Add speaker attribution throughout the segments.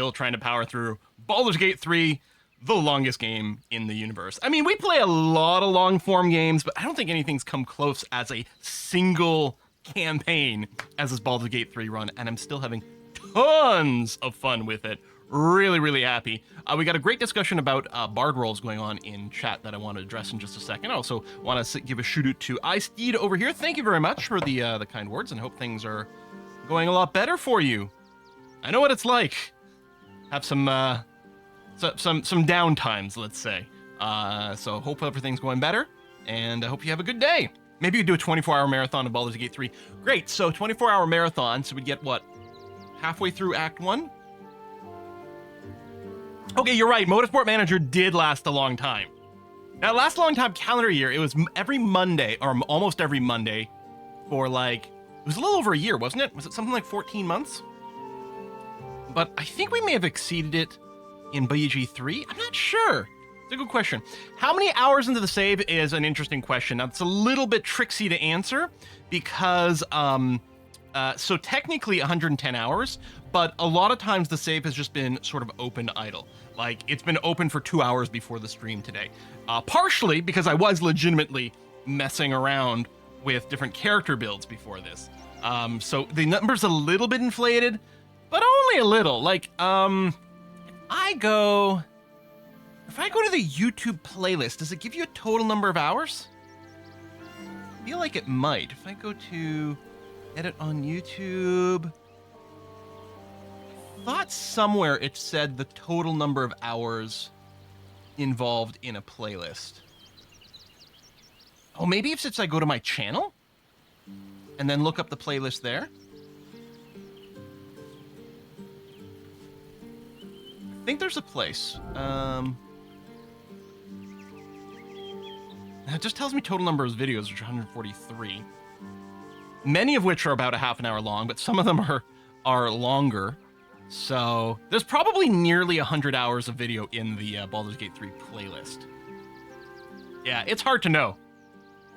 Speaker 1: still trying to power through Baldur's Gate 3, the longest game in the universe. I mean, we play a lot of long-form games, but I don't think anything's come close as a single campaign as this Baldur's Gate 3 run, and I'm still having tons of fun with it. Really, really happy. We got a great discussion about bard roles going on in chat that I want to address in just a second. I also want to give a shout out to iSteed over here. Thank you very much for the kind words, and hope things are going a lot better for you. I know what it's like. Have some down times, let's say. So hope everything's going better, and I hope you have a good day. Maybe you do a 24-hour marathon of Baldur's Gate 3. Great. So 24-hour marathon. So we get what? Halfway through Act 1. Okay, you're right. Motorsport Manager did last a long time. Now, last a long time calendar year, it was every Monday, or almost every Monday, for like, it was a little over a year, wasn't it? Was it something like 14 months? But I think we may have exceeded it in BG3. I'm not sure. It's a good question. How many hours into the save is an interesting question. Now, it's a little bit tricksy to answer because, so technically 110 hours, but a lot of times the save has just been sort of open idle. Like, it's been open for 2 hours before the stream today. Partially because I was legitimately messing around with different character builds before this. So the number's a little bit inflated, but only a little. Like, if I go to the YouTube playlist, does it give you a total number of hours? I feel like it might. If I go to edit on YouTube, I thought somewhere it said the total number of hours involved in a playlist. Oh, maybe if I go to my channel and then look up the playlist there. I think there's a place. It just tells me total number of videos, which are 143. Many of which are about a half an hour long, but some of them are longer. So there's probably nearly 100 hours of video in the Baldur's Gate 3 playlist. Yeah, it's hard to know.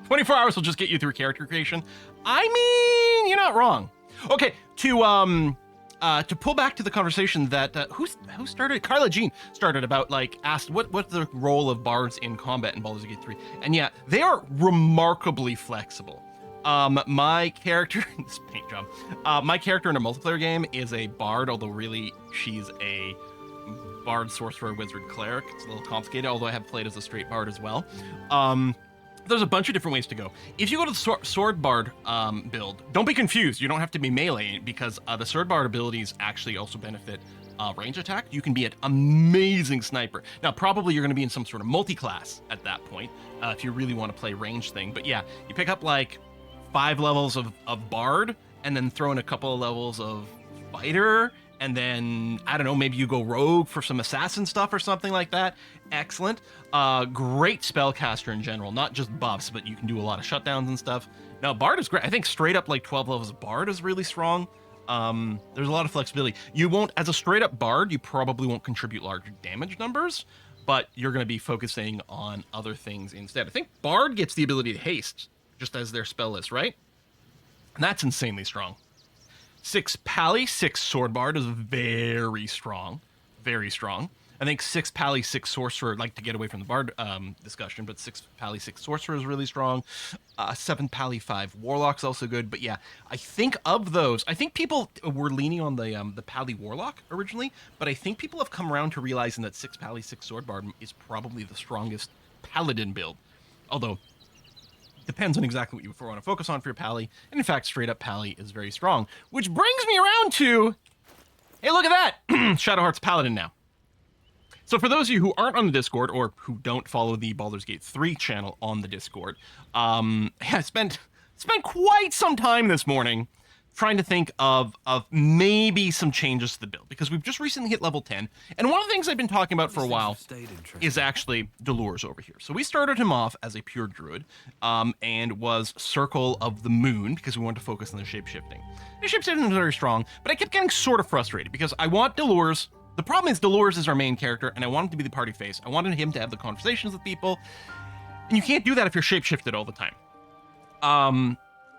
Speaker 1: 24 hours will just get you through character creation. I mean, you're not wrong. Okay, to pull back to the conversation that who started? Carla Jean started about, like, asked what's the role of bards in combat in Baldur's Gate 3, and yeah, they are remarkably flexible. My character, this paint job, my character in a multiplayer game is a bard, although really she's a bard, sorcerer, wizard, cleric. It's a little complicated, although I have played as a straight bard as well. There's a bunch of different ways to go. If you go to the sword bard build, don't be confused. You don't have to be melee, because the sword bard abilities actually also benefit range attack. You can be an amazing sniper. Now, probably you're going to be in some sort of multi-class at that point, if you really want to play range thing. But yeah, you pick up like 5 levels of bard, and then throw in a couple of levels of fighter, and then, I don't know, maybe you go rogue for some assassin stuff or something like that. Excellent. Great spellcaster in general, not just buffs, but you can do a lot of shutdowns and stuff. Now, bard is great. I think straight up like 12 levels of bard is really strong. There's a lot of flexibility. You won't, as a straight up bard, you probably won't contribute larger damage numbers, but you're going to be focusing on other things instead. I think bard gets the ability to haste, just as their spell list, right? And that's insanely strong. 6 Pally, 6 Sword Bard is very strong. Very strong. I think 6 Pally, 6 Sorcerer, I'd like to get away from the Bard discussion, but 6 Pally, 6 Sorcerer is really strong. 7 Pally, 5 Warlock's also good, but yeah, I think of those, I think people were leaning on the Pally Warlock originally, but I think people have come around to realizing that 6 Pally, 6 Sword Bard is probably the strongest Paladin build. Although, depends on exactly what you want to focus on for your Pally. And in fact, straight up Pally is very strong. Which brings me around to, hey, look at that! Shadowheart's Paladin now. So for those of you who aren't on the Discord, or who don't follow the Baldur's Gate 3 channel on the Discord, I spent quite some time this morning trying to think of maybe some changes to the build, because we've just recently hit level 10, and one of the things I've been talking about for a while is actually Dolores over here. So we started him off as a pure druid, and was Circle of the Moon, because we wanted to focus on the shape-shifting. The shape-shifting is very strong, but I kept getting sort of frustrated, because I want Dolores. The problem is Dolores is our main character, and I want him to be the party face. I wanted him to have the conversations with people, and you can't do that if you're shape-shifted all the time.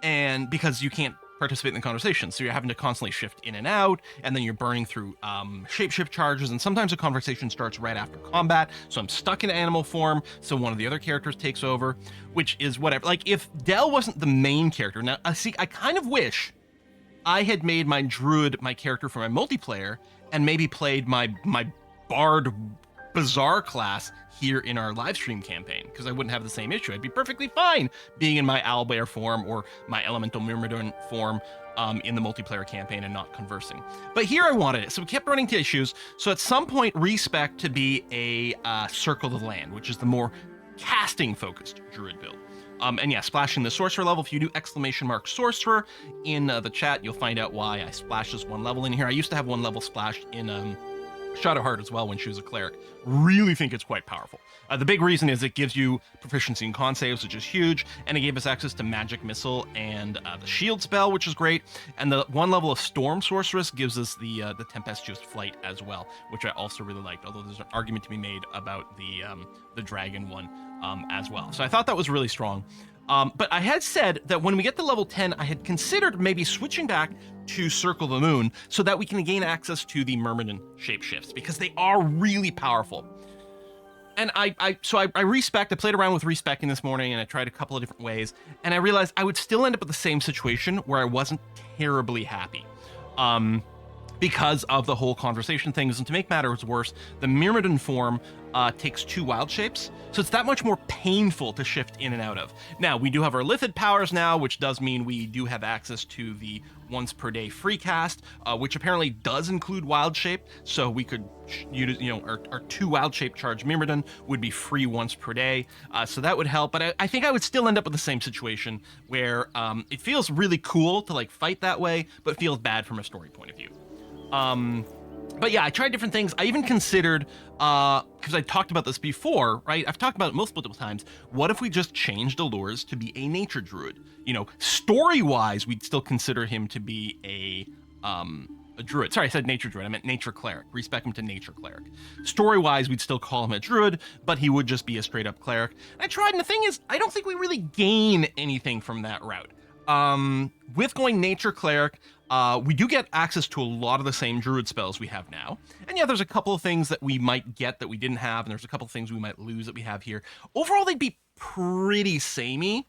Speaker 1: And because you can't participate in the conversation. So you're having to constantly shift in and out, and then you're burning through shapeshift charges, and sometimes the conversation starts right after combat. So I'm stuck in animal form, so one of the other characters takes over, which is whatever. Like, if Del wasn't the main character, now, see, I kind of wish I had made my Druid my character for my multiplayer, and maybe played my Bard Bizarre class here in our live stream campaign, because I wouldn't have the same issue. I'd be perfectly fine being in my owlbear form or my elemental myrmidon form in the multiplayer campaign and not conversing. But here I wanted it, so we kept running into issues. So at some point, Respec to be a Circle of the Land, which is the more casting focused Druid build. And yeah, splashing the sorcerer level. If you do ! sorcerer in the chat, you'll find out why I splash this one level in here. I used to have one level splashed in Shadowheart as well when she was a cleric. Really think it's quite powerful. The big reason is it gives you proficiency in con saves, which is huge, and it gave us access to magic missile and the shield spell, which is great. And the one level of storm sorceress gives us the tempestuous flight as well, which I also really liked. Although there's an argument to be made about the dragon one as well. So I thought that was really strong. But I had said that when we get to level 10, I had considered maybe switching back to Circle the Moon so that we can gain access to the Myrmidon shapeshifts, because they are really powerful. And I Respec, I played around with Respecing this morning, and I tried a couple of different ways, and I realized I would still end up with the same situation where I wasn't terribly happy. Because of the whole conversation things. And to make matters worse, the Myrmidon form takes 2 wild shapes, so it's that much more painful to shift in and out of. Now, we do have our Lithid powers now, which does mean we do have access to the once per day free cast, which apparently does include wild shape, so we could use, our 2 wild shape charge Myrmidon would be free once per day, so that would help. But I think I would still end up with the same situation where it feels really cool to like fight that way, but feels bad from a story point of view. But yeah, I tried different things. I even considered, because I talked about this before, right? I've talked about it multiple times. What if we just changed Allures to be a nature druid? Story-wise, we'd still consider him to be a druid. Sorry, I said nature druid. I meant nature cleric. Respec him to nature cleric. Story-wise, we'd still call him a druid, but he would just be a straight-up cleric. And I tried, and the thing is, I don't think we really gain anything from that route. With going nature cleric, we do get access to a lot of the same druid spells we have now. And yeah, there's a couple of things that we might get that we didn't have, and there's a couple of things we might lose that we have here. Overall, they'd be pretty samey.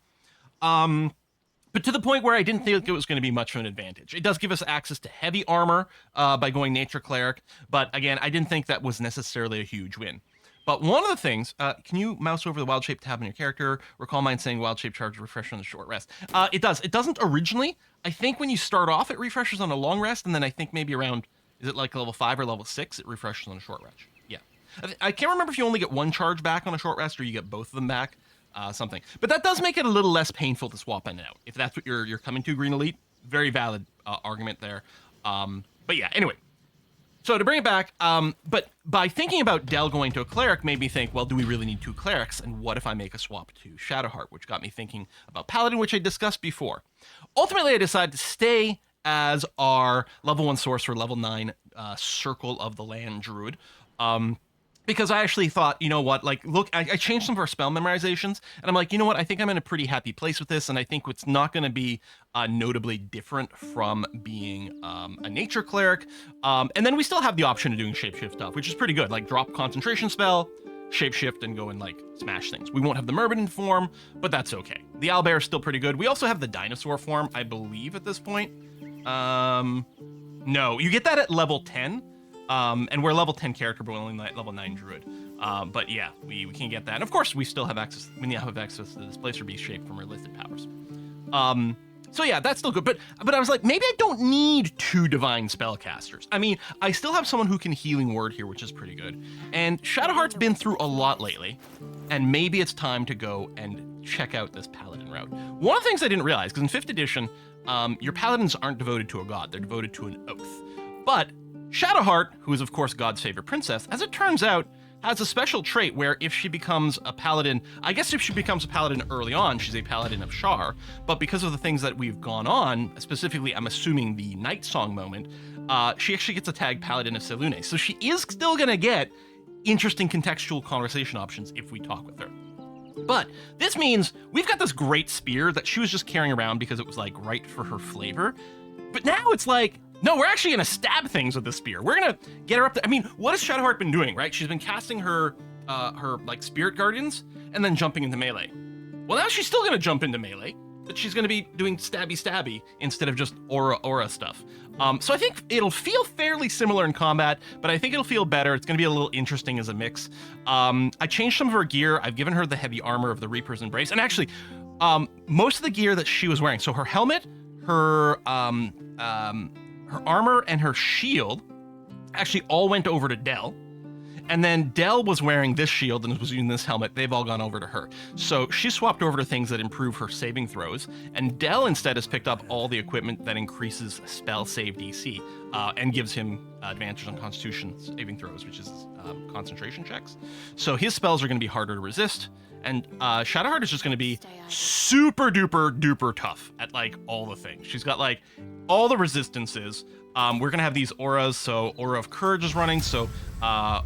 Speaker 1: But to the point where I didn't think it was going to be much of an advantage. It does give us access to heavy armor by going nature cleric, but again, I didn't think that was necessarily a huge win. But one of the things, can you mouse over the wild shape tab in your character? Recall mine saying wild shape charge refresh on the short rest. It does. It doesn't originally. I think when you start off, it refreshes on a long rest, and then I think maybe around, is it like level 5 or level 6, it refreshes on a short rest. Yeah. I can't remember if you only get 1 charge back on a short rest or you get both of them back, something. But that does make it a little less painful to swap in and out. If that's what you're coming to, Green Elite, very valid argument there. But yeah, anyway. So to bring it back, but by thinking about Del going to a cleric made me think, well, do we really need 2 clerics? And what if I make a swap to Shadowheart, which got me thinking about Paladin, which I discussed before. Ultimately, I decided to stay as our level 1 sorcerer, level 9 Circle of the Land druid. Because I actually thought, you know what, like, look, I changed some of our spell memorizations, and I'm like, you know what, I think I'm in a pretty happy place with this, and I think it's not going to be notably different from being a nature cleric. And then we still have the option of doing shapeshift stuff, which is pretty good, like drop concentration spell, shapeshift, and go and, like, smash things. We won't have the Myrmidon form, but that's okay. The owlbear is still pretty good. We also have the dinosaur form, I believe, at this point. No, you get that at level 10. And we're a level 10 character, but we're only level 9 druid. But yeah, we can get that. And of course, we still have access, we now have access to the Displacer Beast shape from our listed powers. So yeah, that's still good. But I was like, maybe I don't need 2 divine spellcasters. I mean, I still have someone who can healing word here, which is pretty good. And Shadowheart's been through a lot lately, and maybe it's time to go and check out this Paladin route. One of the things I didn't realize, because in 5th edition, your Paladins aren't devoted to a god, they're devoted to an oath. But Shadowheart, who is of course God's favorite princess, as it turns out, has a special trait where if she becomes a paladin, I guess if she becomes a paladin early on, she's a paladin of Shar, but because of the things that we've gone on, specifically I'm assuming the Night Song moment, she actually gets a tag Paladin of Selune. So she is still gonna get interesting contextual conversation options if we talk with her. But this means we've got this great spear that she was just carrying around because it was like right for her flavor. But now it's like, no, we're actually gonna stab things with the spear. We're gonna get her up I mean, what has Shadowheart been doing, right? She's been casting her like spirit guardians and then jumping into melee. Well, now she's still gonna jump into melee, but she's gonna be doing stabby instead of just aura stuff. So I think it'll feel fairly similar in combat, but I think it'll feel better. It's gonna be a little interesting as a mix. I changed some of her gear. I've given her the heavy armor of the Reaper's Embrace, and actually, most of the gear that she was wearing, so her helmet, her armor, and her shield actually all went over to Dell. And then Dell was wearing this shield and was using this helmet. They've all gone over to her. So she swapped over to things that improve her saving throws. And Dell instead has picked up all the equipment that increases spell save DC and gives him advantage on Constitution saving throws, which is concentration checks. So his spells are going to be harder to resist. And Shadowheart is just going to be super duper tough at like all the things. She's got like all the resistances. We're going to have these auras, so Aura of Courage is running, so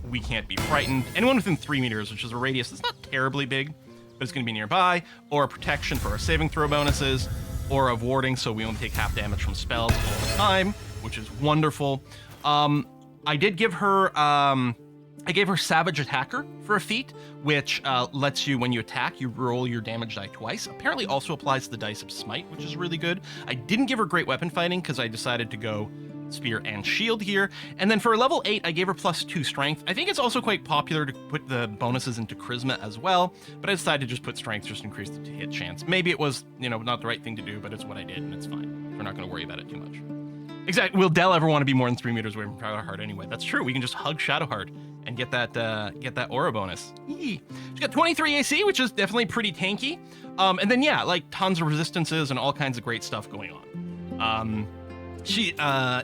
Speaker 1: we can't be frightened. Anyone within 3 meters, which is a radius that's not terribly big, but it's going to be nearby. Aura of Protection for our saving throw bonuses. Aura of Warding, so we only take half damage from spells all the time, which is wonderful. I did give her... I gave her Savage Attacker for a feat, which lets you, when you attack, you roll your damage die twice. Apparently also applies to the dice of Smite, which is really good. I didn't give her Great Weapon Fighting because I decided to go Spear and Shield here. And then for level 8, I gave her +2 Strength. I think it's also quite popular to put the bonuses into Charisma as well, but I decided to just put Strength just to increase the hit chance. Maybe it was, not the right thing to do, but it's what I did, and it's fine. We're not going to worry about it too much. Exactly. Will Dell ever want to be more than 3 meters away from Shadowheart anyway? That's true. We can just hug Shadowheart and get that aura bonus. She's got 23 AC, which is definitely pretty tanky. And then yeah, like tons of resistances and all kinds of great stuff going on. She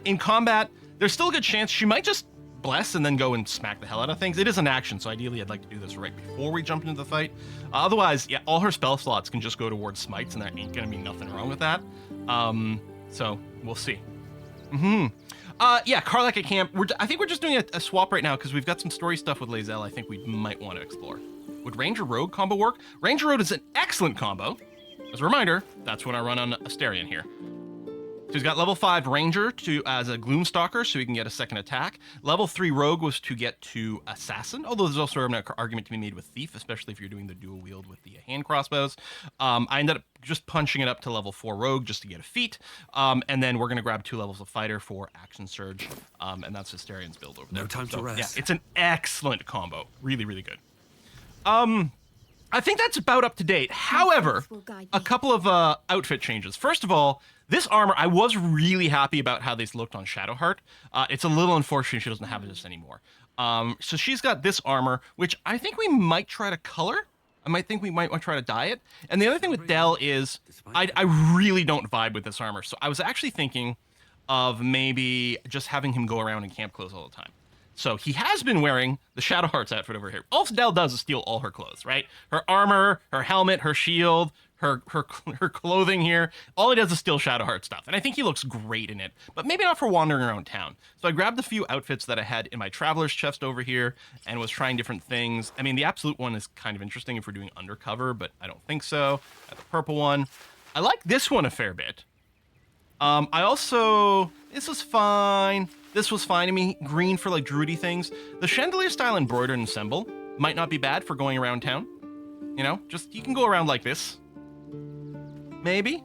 Speaker 1: in combat, there's still a good chance she might just bless and then go and smack the hell out of things. It is an action, so ideally I'd like to do this right before we jump into the fight. Otherwise, yeah, all her spell slots can just go towards smites, and there ain't gonna be nothing wrong with that. So we'll see. Yeah, Karlak at camp. I think we're just doing a swap right now because we've got some story stuff with Lae'zel I think we might want to explore. Would Ranger Rogue combo work? Ranger Rogue is an excellent combo. As a reminder, that's what I run on Asterion here. So he's got level 5 Ranger as a Gloomstalker, so he can get a second attack. Level 3 Rogue was to get to Assassin, although there's also an argument to be made with Thief, especially if you're doing the dual wield with the hand crossbows. I ended up just punching it up to level 4 Rogue just to get a feat, and then we're going to grab 2 levels of Fighter for Action Surge, and that's Astarion's build over there.
Speaker 2: No time to rest.
Speaker 1: Yeah, it's an excellent combo. Really, really good. I think that's about up to date. However, a couple of outfit changes. First of all, this armor, I was really happy about how this looked on Shadowheart. It's a little unfortunate she doesn't have this anymore. So she's got this armor, which I think we might try to color. I might think we might want to try to dye it. And the other thing with Dell is I really don't vibe with this armor. So I was actually thinking of maybe just having him go around in camp clothes all the time. So he has been wearing the Shadowheart's outfit over here. All Dell does is steal all her clothes, right? Her armor, her helmet, her shield, her clothing here. All he does is steal Shadowheart stuff. And I think he looks great in it, but maybe not for wandering around town. So I grabbed a few outfits that I had in my Traveler's chest over here and was trying different things. I mean, the Absolute one is kind of interesting if we're doing undercover, but I don't think so. Got the purple one. I like this one a fair bit. I also, this was fine. This was fine to me. Green for like druidy things. The chandelier style embroidered ensemble might not be bad for going around town. Just you can go around like this. Maybe.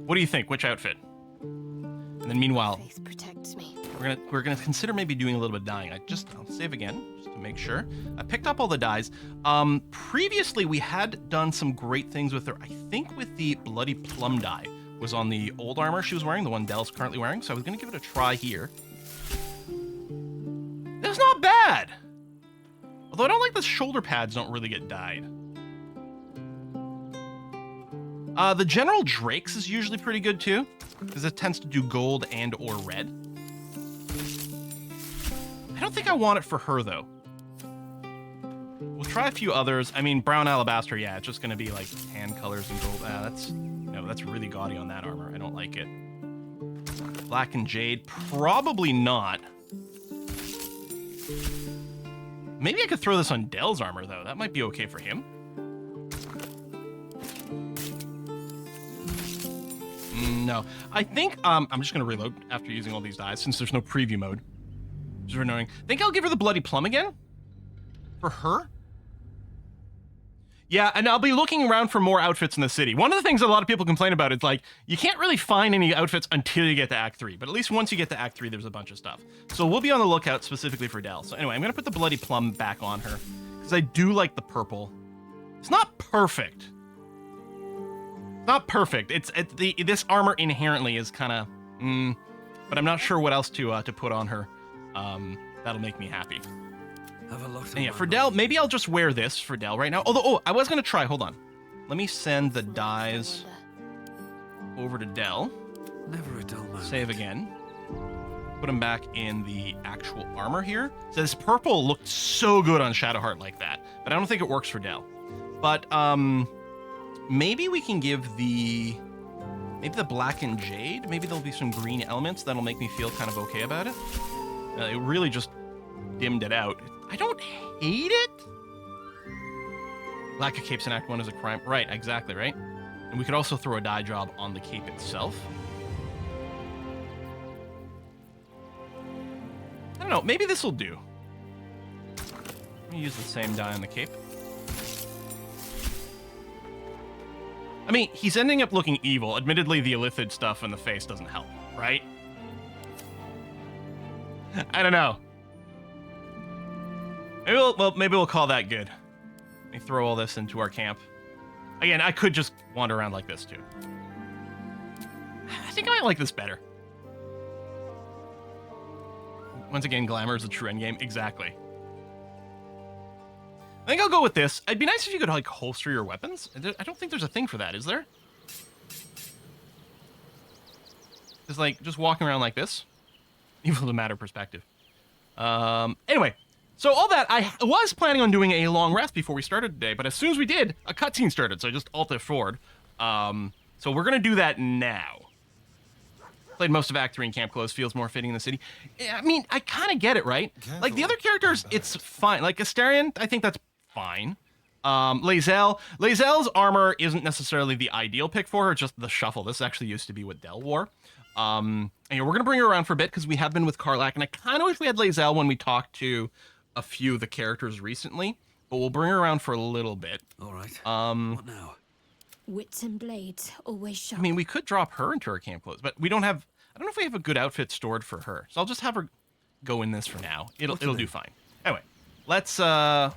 Speaker 1: What do you think? Which outfit? And then meanwhile,
Speaker 3: Faith protects me.
Speaker 1: we're gonna consider maybe doing a little bit of dyeing. I'll save again just to make sure. I picked up all the dyes. Previously we had done some great things with her. I think with the bloody plum dye was on the old armor she was wearing, the one Dell's currently wearing. So I was gonna give it a try here. That's not bad. Although I don't like the shoulder pads don't really get dyed. The General Drake's is usually pretty good too, because it tends to do gold and or red. I don't think I want it for her though. We'll try a few others. I mean, brown alabaster, yeah, it's just gonna be like tan colors and gold. That's really gaudy on that armor. I don't like it. Black and jade, probably not. Maybe I could throw this on Dell's armor, though. That might be okay for him. No. I think I'm just going to reload after using all these dies, since there's no preview mode. Which is annoying. I think I'll give her the Bloody Plum again. For her? Yeah, and I'll be looking around for more outfits in the city. One of the things a lot of people complain about is, like, you can't really find any outfits until you get to Act 3. But at least once you get to Act 3, there's a bunch of stuff. So we'll be on the lookout specifically for Dell. So anyway, I'm going to put the Bloody Plum back on her. Because I do like the purple. It's not perfect. It's not perfect. This armor inherently is kind of... but I'm not sure what else to put on her. That'll make me happy. And yeah, for Dell, maybe I'll just wear this for Dell right now. Although, I was going to try. Hold on. Let me send the dies over to Dell.
Speaker 2: Never a dull moment.
Speaker 1: Save again. Put him back in the actual armor here. So this purple looked so good on Shadowheart like that, but I don't think it works for Dell. But maybe we can give maybe the black and jade. Maybe there'll be some green elements that'll make me feel kind of okay about it. It really just dimmed it out. I don't hate it. Lack of capes in Act 1 is a crime. Right, exactly, right? And we could also throw a dye job on the cape itself. I don't know, maybe this will do. Let me use the same dye on the cape. I mean, he's ending up looking evil. Admittedly, the Illithid stuff in the face doesn't help, right? I don't know. Maybe we'll call that good. Let me throw all this into our camp. Again, I could just wander around like this too. I think I might like this better. Once again, glamour is a true endgame. Exactly. I think I'll go with this. It'd be nice if you could, like, holster your weapons. I don't think there's a thing for that, is there? Just, like, just walking around like this. Even from a matter perspective. Anyway. So all that, I was planning on doing a long rest before we started today, but as soon as we did, a cutscene started, so I just alt F4'd. So we're going to do that now. Played most of Act 3 in camp clothes, feels more fitting in the city. I mean, I kind of get it, right? Like, the other characters, it's fine. Like, Astarion, I think that's fine. Lae'zel's armor isn't necessarily the ideal pick for her, just the shuffle. This actually used to be what Dell wore. And we're going to bring her around for a bit, because we have been with Karlach, and I kind of wish we had Lae'zel when we talked to a few of the characters recently, but we'll bring her around for a little bit.
Speaker 2: All right. What now?
Speaker 3: Wits and blades, always sharp.
Speaker 1: I mean, we could drop her into our camp clothes, but we don't have... I don't know if we have a good outfit stored for her, so I'll just have her go in this for now. It'll do fine. Anyway, let's... let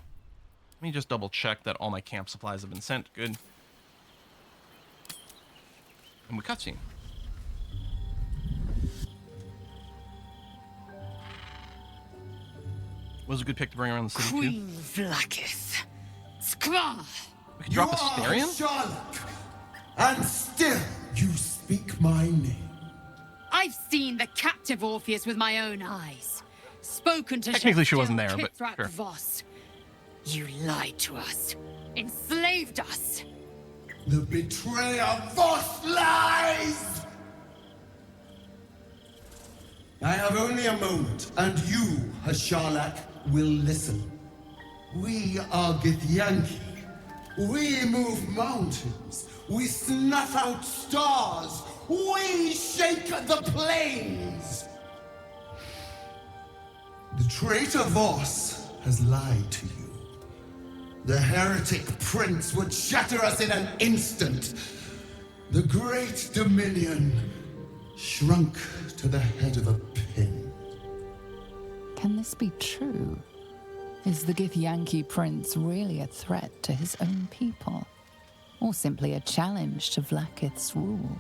Speaker 1: me just double check that all my camp supplies have been sent. Good. And we cutscene. Was a good pick to bring around the city
Speaker 4: Queen Vlakith. Skra.
Speaker 1: We could drop Astarion?
Speaker 5: Charlotte, and still you speak my name.
Speaker 4: I've seen the captive Orpheus with my own eyes. Spoken to
Speaker 1: Technically, she
Speaker 4: Chef
Speaker 1: wasn't there, but
Speaker 4: Kithrak
Speaker 1: sure.
Speaker 4: Voss. You lied to us. Enslaved us.
Speaker 5: The betrayer Voss lies! I have only a moment, and you, Hasharlak, will listen. We are Githyanki. We move mountains. We snuff out stars. We shake the plains. The traitor Voss has lied to you. The heretic prince would shatter us in an instant. The great dominion shrunk to the head of a pin.
Speaker 6: Can this be true? Is the Githyanki prince really a threat to his own people? Or simply a challenge to Vlakith's rule?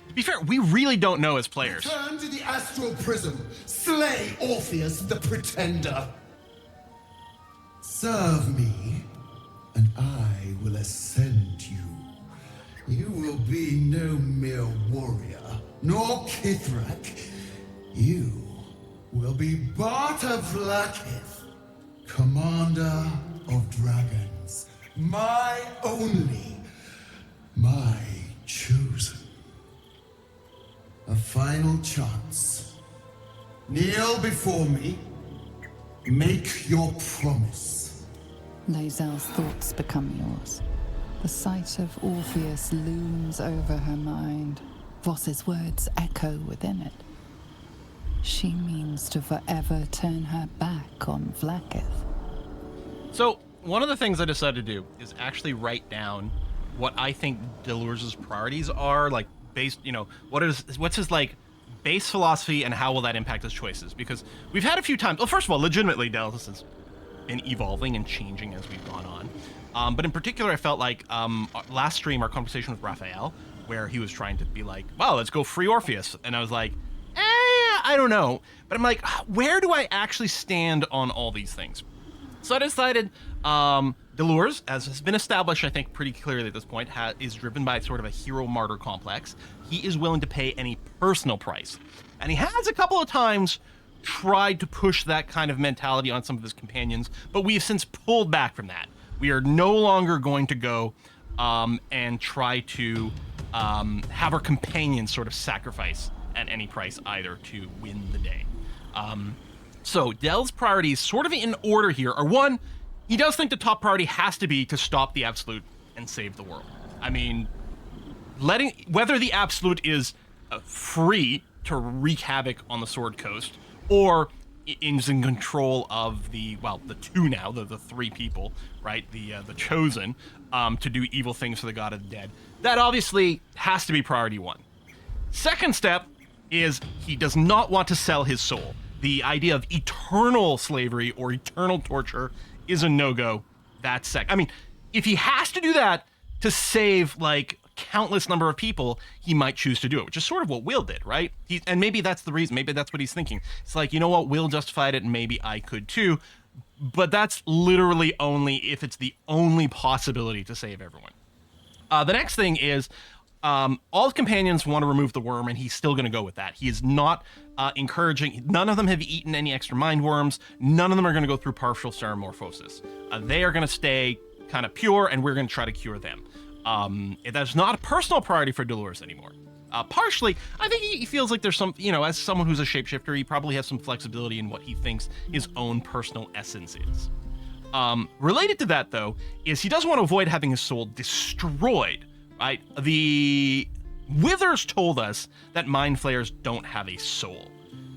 Speaker 1: To be fair, we really don't know as players.
Speaker 5: Turn to the astral prism. Slay Orpheus the Pretender. Serve me, and I will ascend you. You will be no mere warrior, nor Kithrak. You will be Barta Vlakith, commander of dragons. My only, my chosen. A final chance. Kneel before me, Make your promise.
Speaker 6: Lae'zel's thoughts become yours. The sight of Orpheus looms over her mind. Voss's words echo within it. She means to forever turn her back on Vlaakith.
Speaker 1: So, one of the things I decided to do is actually write down what I think Delurs' priorities are, like, based, what's his, like, base philosophy and how will that impact his choices? Because we've had a few times, well, first of all, legitimately, Delurs has been evolving and changing as we've gone on. But in particular, I felt like last stream, our conversation with Raphael, where he was trying to be like, well, let's go free Orpheus. And I was like, I don't know. But I'm like, where do I actually stand on all these things? So I decided Delurs, as has been established, I think, pretty clearly at this point, is driven by sort of a hero-martyr complex. He is willing to pay any personal price. And he has a couple of times tried to push that kind of mentality on some of his companions, but we have since pulled back from that. We are no longer going to go and try to have our companions sort of sacrifice at any price either to win the day. So Del's priorities, sort of in order here, are one, he does think the top priority has to be to stop the Absolute and save the world. I mean, whether the Absolute is free to wreak havoc on the Sword Coast, or is in control of the two now, the three people, right, the Chosen, to do evil things for the God of the Dead, that obviously has to be priority one. Second step is he does not want to sell his soul. The idea of eternal slavery or eternal torture is a no-go. That's I mean, if he has to do that to save, like, countless number of people, he might choose to do it, which is sort of what Will did, right? And maybe that's the reason. Maybe that's what he's thinking. It's like, you know what? Will justified it, and maybe I could too. But that's literally only if it's the only possibility to save everyone. The next thing is, all his companions want to remove the worm, and he's still going to go with that. He is not encouraging. None of them have eaten any extra mind worms. None of them are going to go through partial stereomorphosis. They are going to stay kind of pure, and we're going to try to cure them. That's not a personal priority for Delurs anymore. Partially, I think he feels like there's some, as someone who's a shapeshifter, he probably has some flexibility in what he thinks his own personal essence is. Related to that, though, is he doesn't want to avoid having his soul destroyed, right? The Withers told us that Mind Flayers don't have a soul.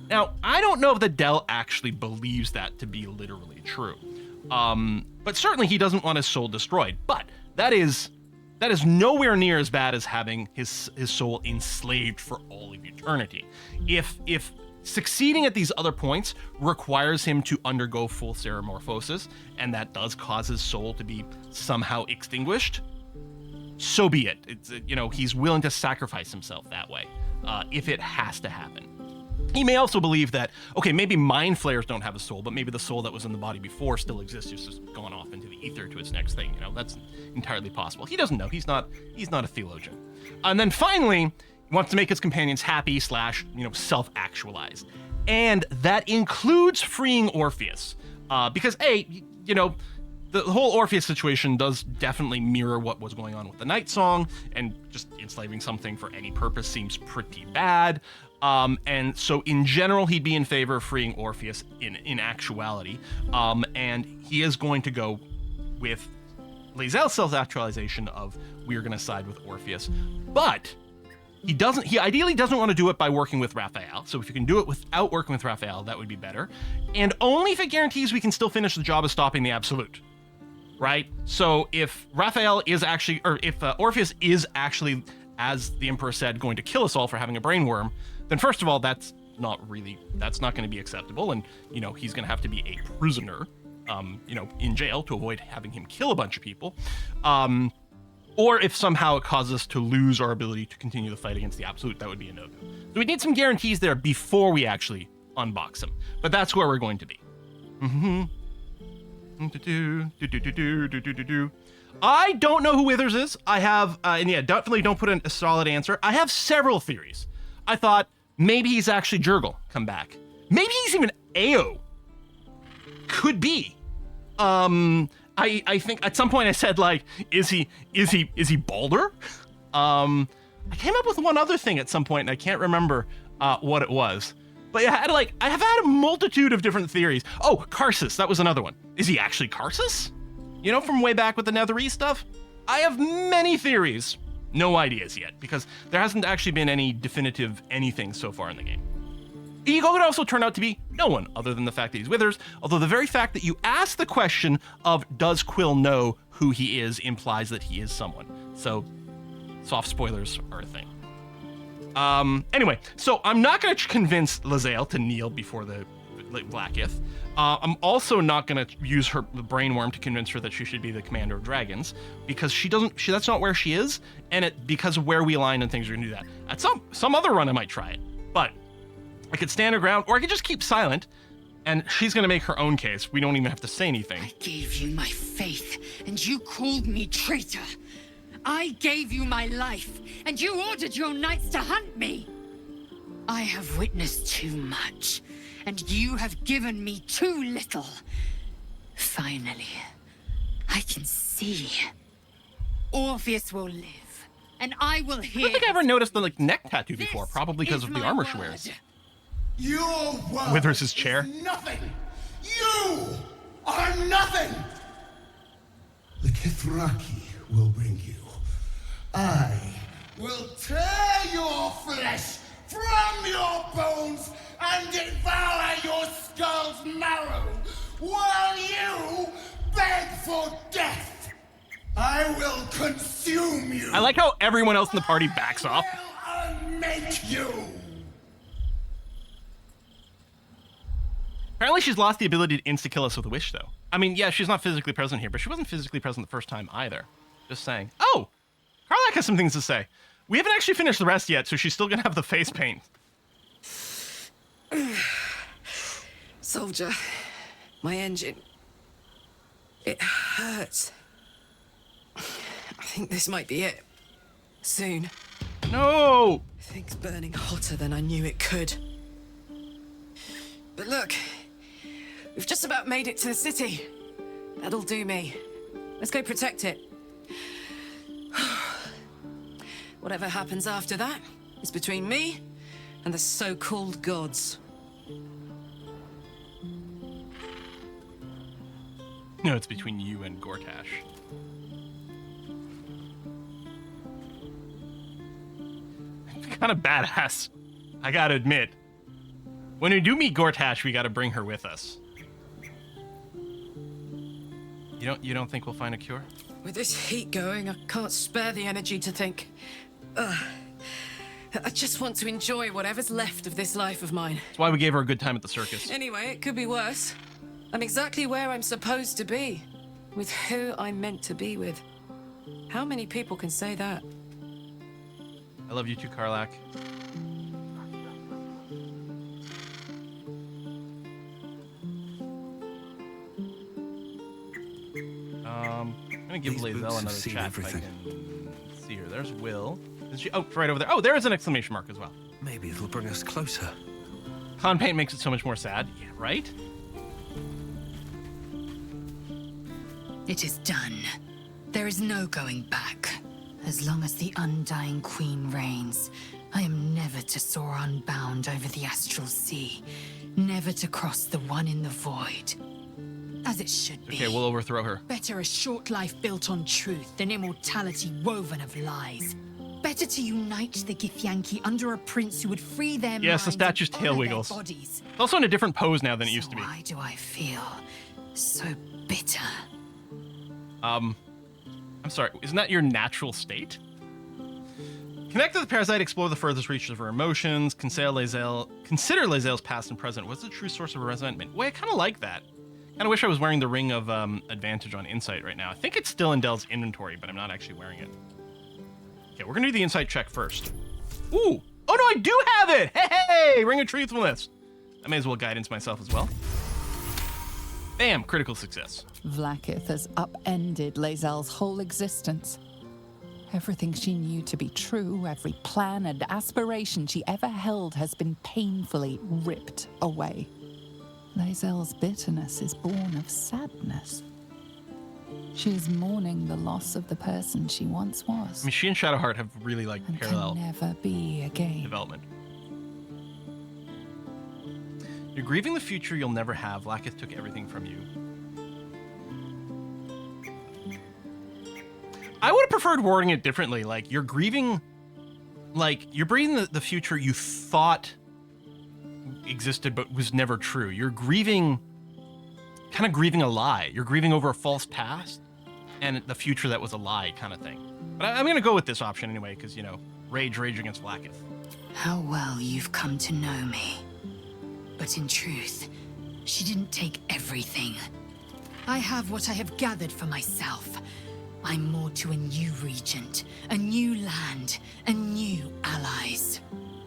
Speaker 1: Now, I don't know if the Del actually believes that to be literally true. But certainly he doesn't want his soul destroyed. But that is nowhere near as bad as having his soul enslaved for all of eternity. If succeeding at these other points requires him to undergo full stereomorphosis, and that does cause his soul to be somehow extinguished, so be it. It's, he's willing to sacrifice himself that way, if it has to happen. He may also believe that, okay, maybe Mind Flayers don't have a soul, but maybe the soul that was in the body before still exists, just gone off into the ether to its next thing. That's entirely possible. He doesn't know. He's not a theologian. And then finally, he wants to make his companions happy / self-actualized. And that includes freeing Orpheus. Because, the whole Orpheus situation does definitely mirror what was going on with the Night Song, and just enslaving something for any purpose seems pretty bad. And so in general, he'd be in favor of freeing Orpheus in actuality. And he is going to go with Lae'zel's self-actualization of we're going to side with Orpheus. But he ideally doesn't want to do it by working with Raphael. So if you can do it without working with Raphael, that would be better. And only if it guarantees we can still finish the job of stopping the Absolute. Right? So if Raphael is actually, or if Orpheus is actually, as the Emperor said, going to kill us all for having a brain worm, then first of all, that's not going to be acceptable. And, he's going to have to be a prisoner, in jail to avoid having him kill a bunch of people. Or if somehow it causes us to lose our ability to continue the fight against the Absolute, that would be a no-go. So we need some guarantees there before we actually unbox him. But that's where we're going to be. I don't know who Withers is. I have, definitely don't put in a solid answer. I have several theories. I thought maybe he's actually Jurgle come back. Maybe he's even Ao. Could be. I think at some point I said, like, is he Baldur? I came up with one other thing at some point and I can't remember what it was. But yeah, I have had a multitude of different theories. Oh, Karsus, that was another one. Is he actually Karsus? You know, from way back with the Netherese stuff? I have many theories. No ideas yet, because there hasn't actually been any definitive anything so far in the game. Ego could also turn out to be no one, other than the fact that he's Withers, although the very fact that you ask the question of does Quill know who he is implies that he is someone. So, soft spoilers are a thing. Anyway, so I'm not going to convince Lae'zel to kneel before the Blackith. I'm also not going to use her brainworm to convince her that she should be the commander of dragons, because that's not where she is, and because of where we align and things, are going to do that. At some other run, I might try it, but I could stand her ground, or I could just keep silent, and she's going to make her own case. We don't even have to say anything.
Speaker 4: I gave you my faith, and you called me traitor. I gave you my life, and you ordered your knights to hunt me. I have witnessed too much, and you have given me too little. Finally, I can see. Orpheus will live, and I will hear.
Speaker 1: I don't think I ever noticed the neck tattoo before, probably because of the armor she wears.
Speaker 5: Your word
Speaker 1: Withers' chair.
Speaker 5: is nothing. You are nothing. The Githyanki will bring you. I will tear your flesh from your bones and devour your skull's marrow while you beg for death. I will consume you.
Speaker 1: I like how everyone else in the party backs off.
Speaker 5: I will unmake you.
Speaker 1: Apparently she's lost the ability to insta-kill us with a wish, though. I mean, yeah, she's not physically present here, but she wasn't physically present the first time either. Just saying. Oh! Karlach has some things to say. We haven't actually finished the rest yet, so she's still gonna have the face paint.
Speaker 7: Soldier, my engine. It hurts. I think this might be it. Soon.
Speaker 1: No!
Speaker 7: Things burning hotter than I knew it could. But look, we've just about made it to the city. That'll do me. Let's go protect it. Whatever happens after that is between me and the so-called gods.
Speaker 1: No, it's between you and Gortash. It's kind of badass, I gotta admit. When we do meet Gortash, we gotta bring her with us. You don't think we'll find a cure?
Speaker 7: With this heat going, I can't spare the energy to think. I just want to enjoy whatever's left of this life of mine.
Speaker 1: That's why we gave her a good time at the circus.
Speaker 7: Anyway, it could be worse. I'm exactly where I'm supposed to be, with who I'm meant to be with. How many people can say that?
Speaker 1: I love you too, Karlach. I'm gonna give
Speaker 2: These
Speaker 1: Lae'zel
Speaker 2: boots have
Speaker 1: another
Speaker 2: seen
Speaker 1: chat if I
Speaker 2: everything.
Speaker 1: can see her. There's Will. Is she? Oh, right over there. Oh, there is an exclamation mark as well.
Speaker 2: Maybe it'll bring us closer.
Speaker 1: Con paint makes it so much more sad. Yeah, right?
Speaker 4: It is done. There is no going back. As long as the Undying Queen reigns, I am never to soar unbound over the astral sea, never to cross the one in the void. As it should be.
Speaker 1: Okay, we'll overthrow her.
Speaker 4: Better a short life built on truth than immortality woven of lies. Better to unite the Githyanki under a prince who would free their minds.
Speaker 1: Yes, the statue's
Speaker 4: and
Speaker 1: tail
Speaker 4: honor
Speaker 1: wiggles.
Speaker 4: their bodies.
Speaker 1: It's also in a different pose now than it used to be.
Speaker 4: Why do I feel so bitter?
Speaker 1: I'm sorry, isn't that your natural state? Connect to the parasite, explore the furthest reaches of her emotions, consider Lae'zel's past and present. What's the true source of her resentment? Wait, I kind of like that. Kind of wish I was wearing the Ring of Advantage on Insight right now. I think it's still in Dell's inventory, but I'm not actually wearing it. Okay, we're gonna do the Insight check first. Ooh! Oh no, I do have it! Hey! Ring of Truthfulness! I may as well guidance myself as well. Bam! Critical success.
Speaker 6: Vlaakith has upended Lae'zel's whole existence. Everything she knew to be true, every plan and aspiration she ever held has been painfully ripped away. Lae'zel's bitterness is born of sadness. She is mourning the loss of the person she once was.
Speaker 1: I mean, she and Shadowheart have really, like,
Speaker 6: and
Speaker 1: parallel
Speaker 6: can never be again.
Speaker 1: development. You're grieving the future you'll never have. Vlaakith took everything from you. I would have preferred wording it differently. Like, you're grieving... Like, you're breathing the future you thought existed but was never true. You're grieving... Kind of grieving a lie. You're grieving over a false past and the future that was a lie kind of thing. But I'm going to go with this option anyway, because, you know, rage against Vlaakith.
Speaker 4: How well you've come to know me. But in truth, she didn't take everything. I have what I have gathered for myself. I'm moored to a new regent, a new land, and new allies.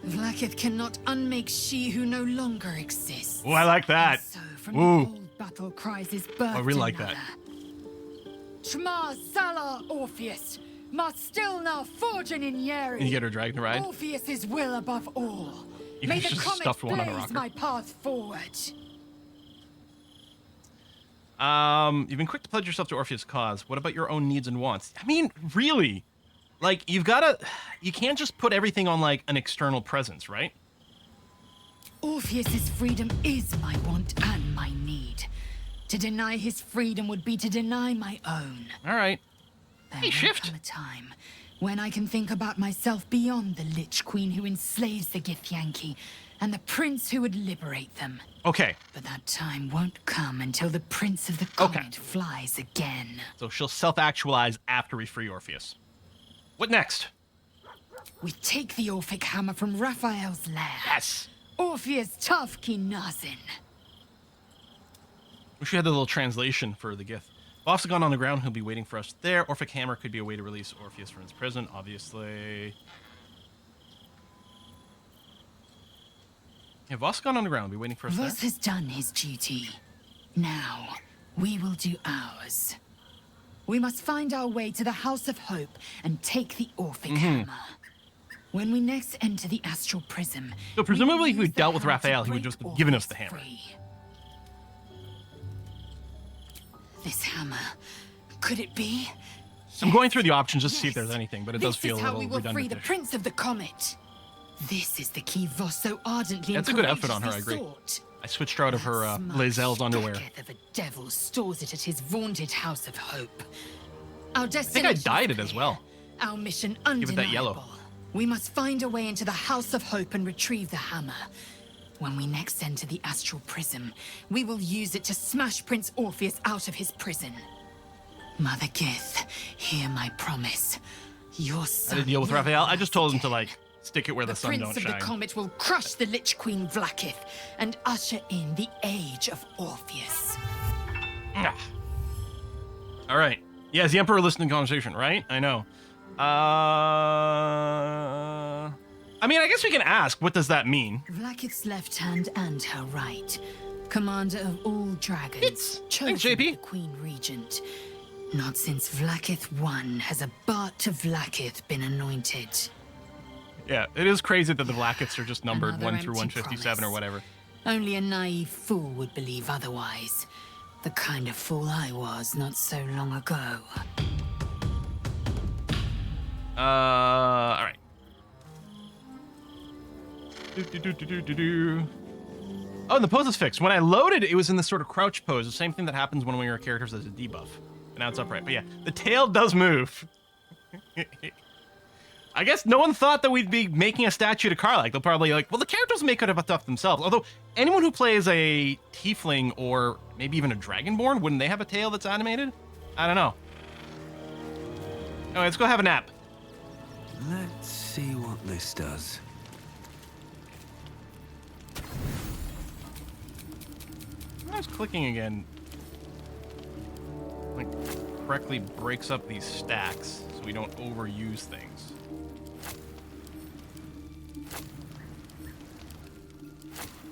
Speaker 4: Vlaakith cannot unmake she who no longer exists.
Speaker 1: Oh, I like that.
Speaker 4: And so from
Speaker 1: Ooh.
Speaker 4: the old battle cries is birthed
Speaker 1: I really like
Speaker 4: another.
Speaker 1: that.
Speaker 4: Shema Salar Orpheus, Mastilna Forgin in Yeri.
Speaker 1: And you get her dragon to ride.
Speaker 4: Orpheus's will above all.
Speaker 1: Even
Speaker 4: May
Speaker 1: if
Speaker 4: the
Speaker 1: it's just a
Speaker 4: comet
Speaker 1: stuffed one on a
Speaker 4: blaze
Speaker 1: rocker.
Speaker 4: my path forward.
Speaker 1: You've been quick to pledge yourself to Orpheus' cause. What about your own needs and wants? I mean, really? Like, you can't just put everything on, like, an external presence, right?
Speaker 4: Orpheus's freedom is my want and my need. To deny his freedom would be to deny my own.
Speaker 1: All right.
Speaker 4: There
Speaker 1: Hey,
Speaker 4: will
Speaker 1: shift.
Speaker 4: come a time when I can think about myself beyond the Lich Queen who enslaves the Githyanki and the prince who would liberate them.
Speaker 1: Okay.
Speaker 4: But that time won't come until the Prince of the
Speaker 1: Okay.
Speaker 4: Comet flies again.
Speaker 1: So she'll self-actualize after we free Orpheus. What next?
Speaker 4: We take the Orphic hammer from Raphael's lair.
Speaker 1: Yes.
Speaker 4: Orpheus Tafki Nazin.
Speaker 1: Wish we had the little translation for the Gith. Boss has gone on the ground. He'll be waiting for us there. Orphic hammer could be a way to release Orpheus from his prison, obviously. Yeah, Voss has gone on the ground. Be waiting for us there.
Speaker 4: Voss has done his duty. Now, we will do ours. We must find our way to the House of Hope and take the Orphic hammer. When we next enter the Astral Prism...
Speaker 1: So presumably if we
Speaker 4: use the
Speaker 1: dealt with
Speaker 4: hammer to
Speaker 1: Raphael, he would
Speaker 4: break
Speaker 1: just have given us the
Speaker 4: Orpheus
Speaker 1: hammer.
Speaker 4: free. This hammer... Could it be?
Speaker 1: I'm going through the options just to see if there's anything, but it does
Speaker 4: This
Speaker 1: feel
Speaker 4: is
Speaker 1: a
Speaker 4: how
Speaker 1: little
Speaker 4: we will free
Speaker 1: redundant.
Speaker 4: the Prince of the Comet. This is the key Voss so ardently
Speaker 1: That's a
Speaker 4: and
Speaker 1: good outfit on her, I
Speaker 4: courageously
Speaker 1: agree.
Speaker 4: sought.
Speaker 1: I switched her out of her
Speaker 4: That smug
Speaker 1: Lae'zel's underwear.
Speaker 4: Blacketh of a devil stores it at his vaunted House of Hope. Our
Speaker 1: I
Speaker 4: destination
Speaker 1: think I dyed
Speaker 4: is
Speaker 1: it as
Speaker 4: clear.
Speaker 1: well.
Speaker 4: Our mission
Speaker 1: Give
Speaker 4: undeniable.
Speaker 1: it that yellow.
Speaker 4: We must find a way into the House of Hope and retrieve the hammer. When we next enter the Astral Prism, we will use it to smash Prince Orpheus out of his prison. Mother Gith, hear my promise. Your
Speaker 1: I
Speaker 4: son
Speaker 1: didn't deal with
Speaker 4: will
Speaker 1: Raphael. I just told him to,
Speaker 4: rise
Speaker 1: like, stick it where the sun
Speaker 4: Prince
Speaker 1: don't
Speaker 4: of
Speaker 1: shine.
Speaker 4: the Comet will crush the Lich Queen Vlaakith and usher in the Age of Orpheus.
Speaker 1: Ah. All right. Yeah, is the Emperor listening to the conversation, right? I know. I mean, I guess we can ask, what does that mean?
Speaker 4: Vlaakith's left hand and her right. Commander of all dragons.
Speaker 1: Thanks,
Speaker 4: chosen
Speaker 1: JP.
Speaker 4: the Queen Regent. Not since Vlaakith I has a Bart to Vlaakith been anointed.
Speaker 1: Yeah, it is crazy that the Vlaakiths are just numbered
Speaker 4: Another
Speaker 1: 1 through
Speaker 4: empty
Speaker 1: 157 or
Speaker 4: promise.
Speaker 1: whatever.
Speaker 4: Only a naive fool would believe otherwise. The kind of fool I was not so long ago.
Speaker 1: All right. Oh, and the pose is fixed. When I loaded, it was in this sort of crouch pose, the same thing that happens when your characters as a debuff. And now it's upright. But yeah, the tail does move. I guess no one thought that we'd be making a statue to Karlach. They'll probably like, well, the characters make it about stuff themselves. Although anyone who plays a tiefling or maybe even a dragonborn, wouldn't they have a tail that's animated? I don't know. Anyway, let's go have a nap.
Speaker 2: Let's see what this does.
Speaker 1: I was clicking again. Like, correctly breaks up these stacks so we don't overuse things.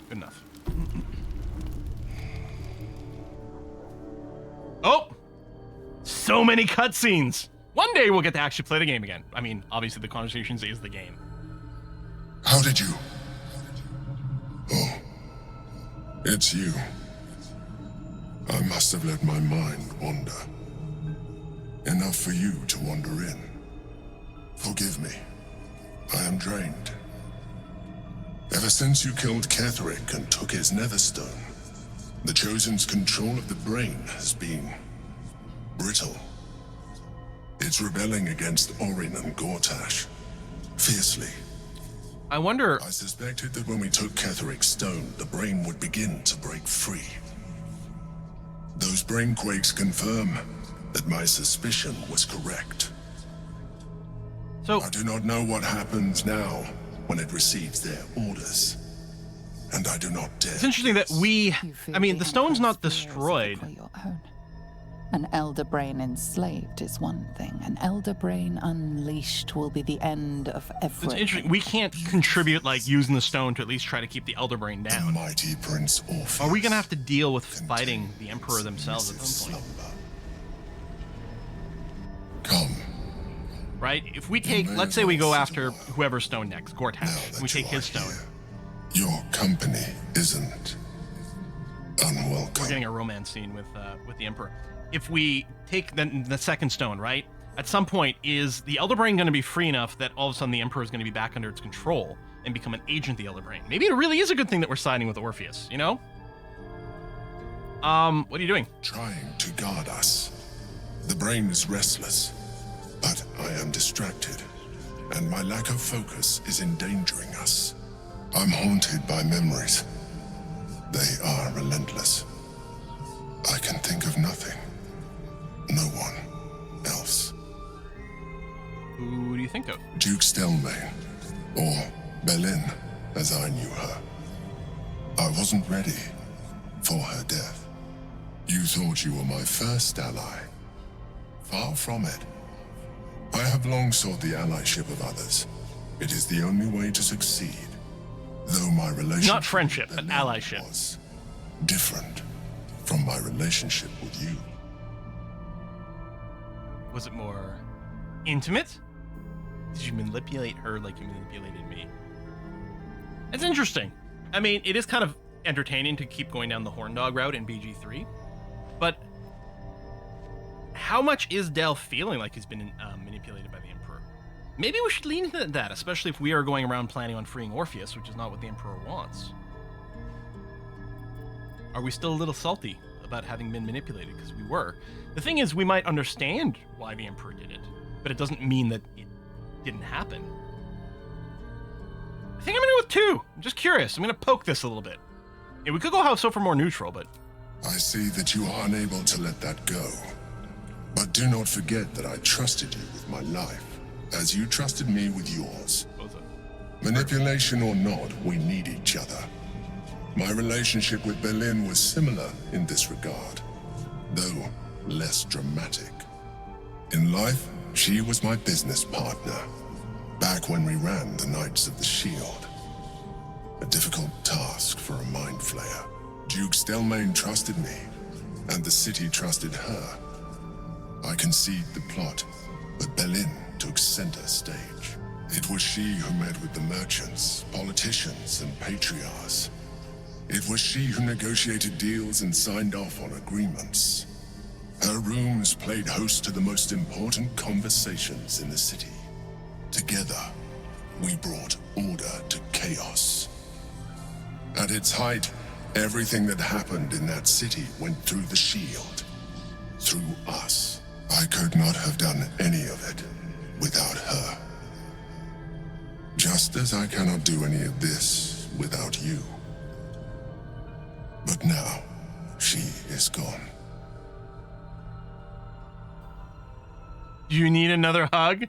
Speaker 1: Good enough. Oh! So many cutscenes! One day we'll get to actually play the game again. I mean, obviously the conversations is the game.
Speaker 8: How did you? Oh, it's you. I must have let my mind wander. Enough for you to wander in. Forgive me. I am drained. Ever since you killed Ketheric and took his netherstone, the Chosen's control of the brain has been brittle. It's rebelling against Orin and Gortash fiercely.
Speaker 1: I wonder.
Speaker 8: I suspected that when we took Ketheric's stone, the brain would begin to break free. Those brain quakes confirm that my suspicion was correct.
Speaker 1: So
Speaker 8: I do not know what happens now when it receives their orders, and I do not dare.
Speaker 1: it's interesting that we.
Speaker 6: You feel
Speaker 1: I mean, the stone's not
Speaker 6: Emperor's fears
Speaker 1: destroyed.
Speaker 6: for your own. An elder brain enslaved is one thing. An elder brain unleashed will be the end of
Speaker 1: It's
Speaker 6: everything.
Speaker 1: interesting. We can't contribute like using the stone to at least try to keep the Elder Brain
Speaker 8: The
Speaker 1: down.
Speaker 8: mighty Prince Orpheus.
Speaker 1: Are we gonna have to deal with fighting the Emperor themselves at some point?
Speaker 8: Come,
Speaker 1: Right? If we take, let's say we go after whoever's stone next,
Speaker 8: now
Speaker 1: Gortash,
Speaker 8: that
Speaker 1: we take
Speaker 8: you are
Speaker 1: his stone.
Speaker 8: here, your company isn't unwelcome.
Speaker 1: We're getting a romance scene with the Emperor. If we take the second stone, right? At some point, is the Elder Brain going to be free enough that all of a sudden the Emperor is going to be back under its control and become an agent of the Elder Brain? Maybe it really is a good thing that we're siding with Orpheus, you know? What are you doing?
Speaker 8: Trying to guard us. The brain is restless, but I am distracted, and my lack of focus is endangering us. I'm haunted by memories. They are relentless. I can think of nothing. No one else.
Speaker 1: Who do you think of?
Speaker 8: Duke Stelmane, or Belin, as I knew her. I wasn't ready for her death. You thought you were my first ally. Far from it. I have long sought the allyship of others. It is the only way to succeed. Though my relationship
Speaker 1: Not friendship,
Speaker 8: with
Speaker 1: but
Speaker 8: Belin
Speaker 1: allyship.
Speaker 8: was different from my relationship with you.
Speaker 1: Was it more intimate? Did you manipulate her like you manipulated me? It's interesting. I mean, it is kind of entertaining to keep going down the horn dog route in BG3, but how much is Del feeling like he's been manipulated by the Emperor? Maybe we should lean into that, especially if we are going around planning on freeing Orpheus, which is not what the Emperor wants. Are we still a little salty about having been manipulated? Because we were. The thing is, we might understand why the Emperor did it, but it doesn't mean that it didn't happen. I think I'm gonna go with 2. I'm just curious. I'm gonna poke this a little bit. Yeah, we could go so for more neutral, but
Speaker 8: I see that you are unable to let that go. But do not forget that I trusted you with my life, as you trusted me with yours.
Speaker 1: what was it?
Speaker 8: Manipulation or not, we need each other. My relationship with Belin was similar in this regard, though less dramatic. In life, she was my business partner, back when we ran the Knights of the Shield. A difficult task for a mind flayer. Duke Stelmane trusted me, and the city trusted her. I conceived the plot, but Belin took center stage. It was she who met with the merchants, politicians, and patriarchs. It was she who negotiated deals and signed off on agreements. Her rooms played host to the most important conversations in the city. Together, we brought order to chaos. At its height, everything that happened in that city went through the shield. Through us. I could not have done any of it without her. Just as I cannot do any of this without you. But now, she is gone.
Speaker 1: Do you need another hug?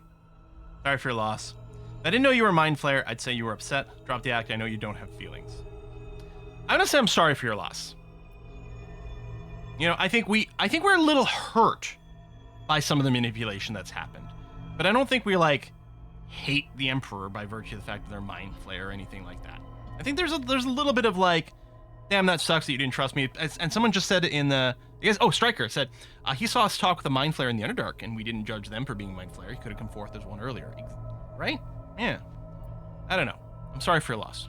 Speaker 1: Sorry for your loss. If I didn't know you were a mind flayer, I'd say you were upset. Drop the act, I know you don't have feelings. I'm gonna say I'm sorry for your loss. You know, I think we're a little hurt by some of the manipulation that's happened. But I don't think we like hate the Emperor by virtue of the fact that they're mind flayer or anything like that. I think there's a little bit of like, damn, that sucks that you didn't trust me. And someone just said in the, Stryker said, he saw us talk with a mind flayer in the Underdark, and we didn't judge them for being mind flayer. He could have come forth as one earlier, right? Yeah. I don't know. I'm sorry for your loss.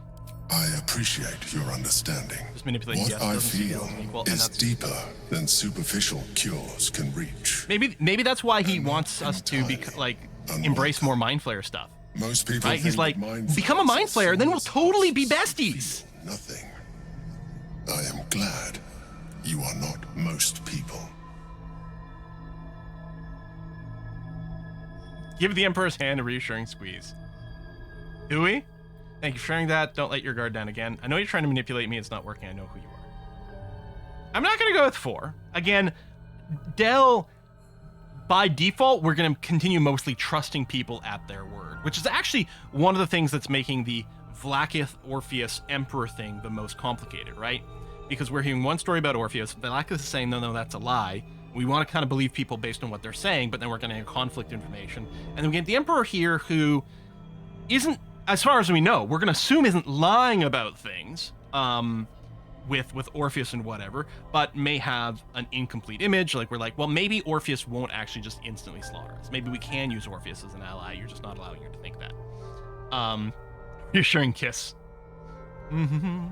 Speaker 8: I appreciate your understanding.
Speaker 1: Just manipulating
Speaker 8: What
Speaker 1: yes
Speaker 8: I
Speaker 1: doesn't
Speaker 8: feel
Speaker 1: seem equal, and
Speaker 8: is
Speaker 1: that's-
Speaker 8: deeper than superficial cures can reach.
Speaker 1: Maybe that's why he wants us to be
Speaker 8: momentarily
Speaker 1: like
Speaker 8: unwelcome.
Speaker 1: embrace more mind flayer stuff.
Speaker 8: Most people
Speaker 1: Right? He's
Speaker 8: think
Speaker 1: like,
Speaker 8: mind
Speaker 1: become a
Speaker 8: flayers
Speaker 1: mind
Speaker 8: are
Speaker 1: flayer, then we'll
Speaker 8: souls
Speaker 1: totally be
Speaker 8: that
Speaker 1: besties.
Speaker 8: feel nothing. I am glad you are not most people.
Speaker 1: Give the Emperor's hand a reassuring squeeze. Do we? Thank you for sharing that. Don't let your guard down again. I know you're trying to manipulate me. It's not working. I know who you are. I'm not going to go with 4. Again, Del, by default, we're going to continue mostly trusting people at their word, which is actually one of the things that's making the Vlaakith Orpheus Emperor thing the most complicated, right? Because we're hearing one story about Orpheus. Vlaakith is saying, no, that's a lie. We want to kind of believe people based on what they're saying, but then we're going to have conflict information. And then we get the Emperor here who isn't, as far as we know, we're going to assume isn't lying about things with Orpheus and whatever, but may have an incomplete image. Like, we're like, well, maybe Orpheus won't actually just instantly slaughter us. Maybe we can use Orpheus as an ally. You're just not allowing her to think that. Reassuring kiss. Mm-hmm.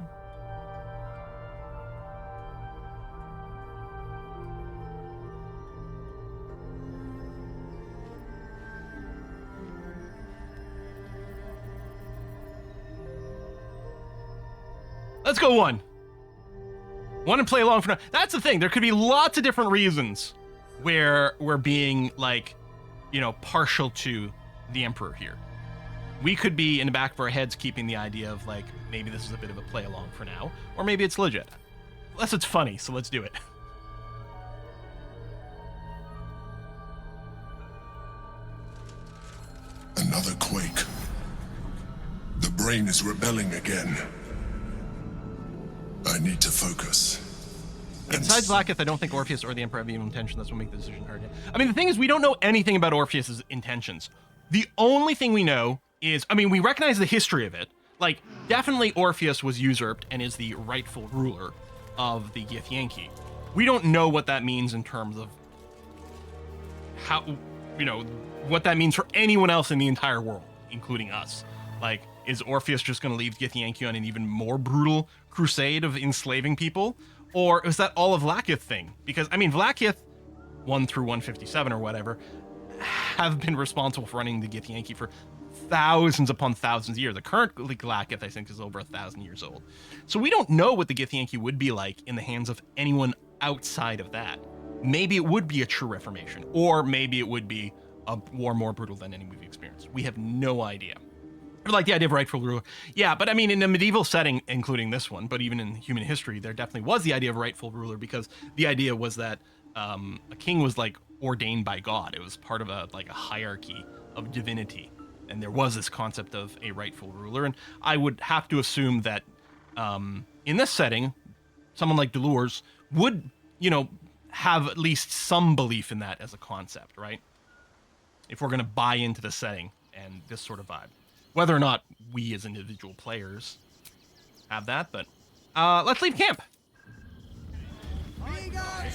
Speaker 1: Let's go 1. 1 and play along for now. That's the thing. There could be lots of different reasons where we're being, like, you know, partial to the Emperor here. We could be in the back of our heads keeping the idea of, like, maybe this is a bit of a play along for now, or maybe it's legit. Unless it's funny, so let's do it.
Speaker 8: Another quake. The brain is rebelling again. I need to focus.
Speaker 1: Besides Vlaakith, I don't think Orpheus or the Emperor have evil intention. That's what makes the decision hard. I mean, the thing is, we don't know anything about Orpheus's intentions. The only thing we know is, I mean, we recognize the history of it. Like, definitely Orpheus was usurped and is the rightful ruler of the Githyanki. We don't know what that means in terms of how, you know, what that means for anyone else in the entire world, including us. Like, is Orpheus just going to leave Githyanki on an even more brutal crusade of enslaving people? Or is that all of Vlaakith thing? Because, I mean, Vlaakith, 1 through 157 or whatever, have been responsible for running the Githyanki for thousands upon thousands of years. The current Vlaakith, I think, is over 1,000 years old. So we don't know what the Githyanki would be like in the hands of anyone outside of that. Maybe it would be a true reformation, or maybe it would be a war more brutal than any we've experienced. We have no idea. I like the idea of rightful ruler. Yeah, but I mean, in a medieval setting, including this one, but even in human history, there definitely was the idea of rightful ruler, because the idea was that a king was like ordained by God. It was part of a hierarchy of divinity. And there was this concept of a rightful ruler. And I would have to assume that in this setting, someone like Delors would, you know, have at least some belief in that as a concept, right? If we're going to buy into the setting and this sort of vibe. Whether or not we as individual players have that, but let's leave camp.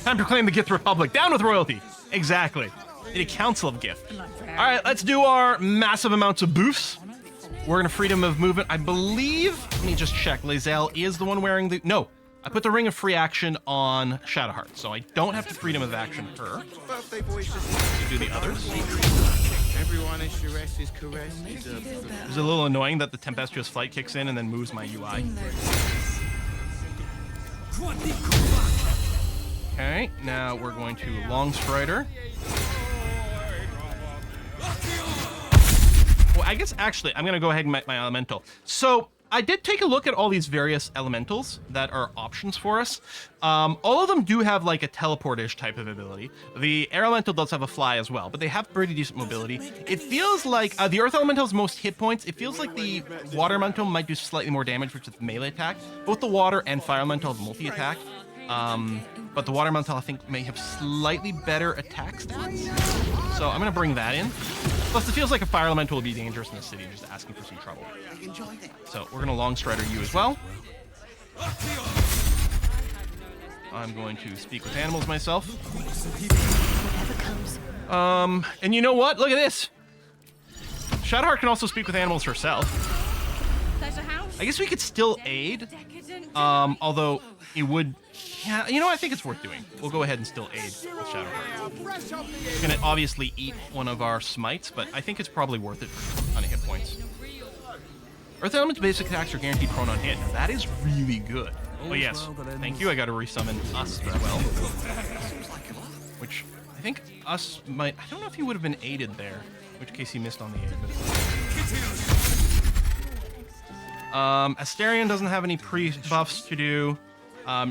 Speaker 1: Time to proclaim the Gith Republic. Down with royalty. Exactly. Need a council of Gith. All right, let's do our massive amounts of boofs. We're going to freedom of movement. I believe, let me just check. Lae'zel is the one wearing the, no. I put the ring of free action on Shadowheart, so I don't have to freedom of action her. To do the others.
Speaker 9: Everyone is is caress.
Speaker 1: It's a little annoying that the tempestuous flight kicks in and then moves my UI. Okay, now we're going to Longstrider. Well, I guess actually I'm gonna go ahead and make my elemental. So I did take a look at all these various elementals that are options for us. All of them do have like a teleport-ish type of ability. The air elemental does have a fly as well, but they have pretty decent mobility. It feels like the earth elemental has most hit points. It feels like the water elemental might do slightly more damage, which is melee attack. Both the water and fire elemental have multi-attack. But the water elemental I think may have slightly better attack stats. So I'm gonna bring that in. Plus it feels like a fire elemental will be dangerous in the city, just asking for some trouble. So we're gonna Longstrider you as well. I'm going to speak with animals myself. And you know what? Look at this. Shadowheart can also speak with animals herself. I guess we could still aid, although it would. Yeah, you know, I think it's worth doing. We'll go ahead and still aid with Shadowheart. It's gonna obviously eat one of our smites, but I think it's probably worth it. ton of hit points. Earth Element's basic attacks are guaranteed prone on hit. Now, that is really good. Oh yes, thank you. I got to resummon us as well. Which I think us might. I don't know if he would have been aided there. In which case he missed on the aid. But Asterion doesn't have any pre-buffs to do.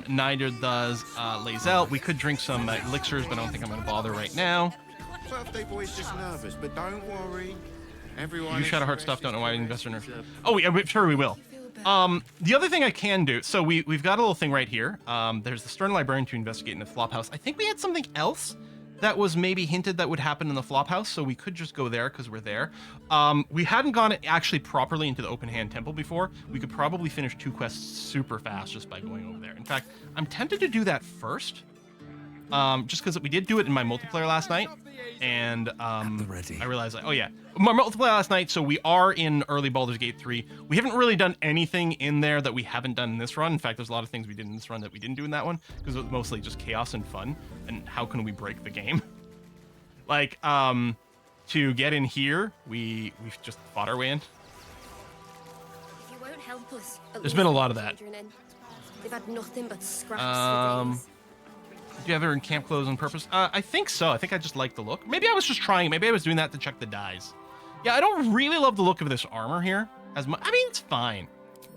Speaker 1: Neither does Lae'zel. We could drink some elixirs, but I don't think I'm going to bother right now.
Speaker 9: Birthday boy's just nervous, but don't worry. Everyone.
Speaker 1: You Shadowheart stuff. Don't know why investor nerfs. Oh, I'm sure we will. The other thing I can do. So we've got a little thing right here. There's the Stern Librarian to investigate in the Flophouse. I think we had something else that was maybe hinted that would happen in the Flophouse, so we could just go there because we're there. We hadn't gone actually properly into the Open Hand Temple before. We could probably finish 2 quests super fast just by going over there. In fact, I'm tempted to do that first, just because we did do it in my multiplayer last night, and I realized, like, oh yeah, my multiplayer last night, so we are in early Baldur's Gate 3. We haven't really done anything in there that we haven't done in this run. In fact, there's a lot of things we did in this run that we didn't do in that one, because it was mostly just chaos and fun, and how can we break the game? Like, to get in here, we've just fought our way in.
Speaker 3: If you won't help us,
Speaker 1: There's been a lot of that.
Speaker 3: They've had nothing but scraps for days.
Speaker 1: Did you ever in camp clothes on purpose? I think so. I think I just like the look. Maybe I was just trying. Maybe I was doing that to check the dies. Yeah, I don't really love the look of this armor here as much. I mean, it's fine.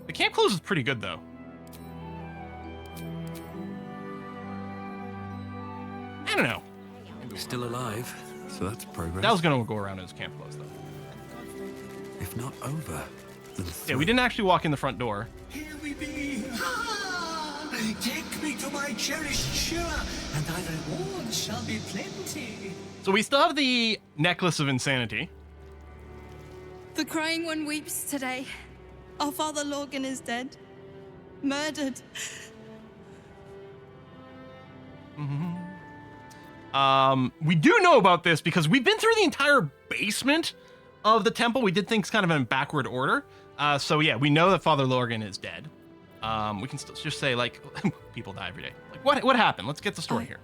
Speaker 1: The camp clothes is pretty good though. I don't know.
Speaker 2: Still alive, so that's progress.
Speaker 1: That was gonna go around in his camp clothes though.
Speaker 2: If not over, then
Speaker 1: Yeah, we didn't actually walk in the front door.
Speaker 5: Here we be. Take me to my cherished shire, and thy reward shall be plenty.
Speaker 1: So we still have the necklace of insanity.
Speaker 10: The crying one weeps today. Our father Lorgan is dead. Murdered.
Speaker 1: We do know about this because we've been through the entire basement of the temple. We did things kind of in backward order. So yeah, we know that Father Lorgan is dead. We can still just say, like, people die every day. Like, what happened? Let's get the story here.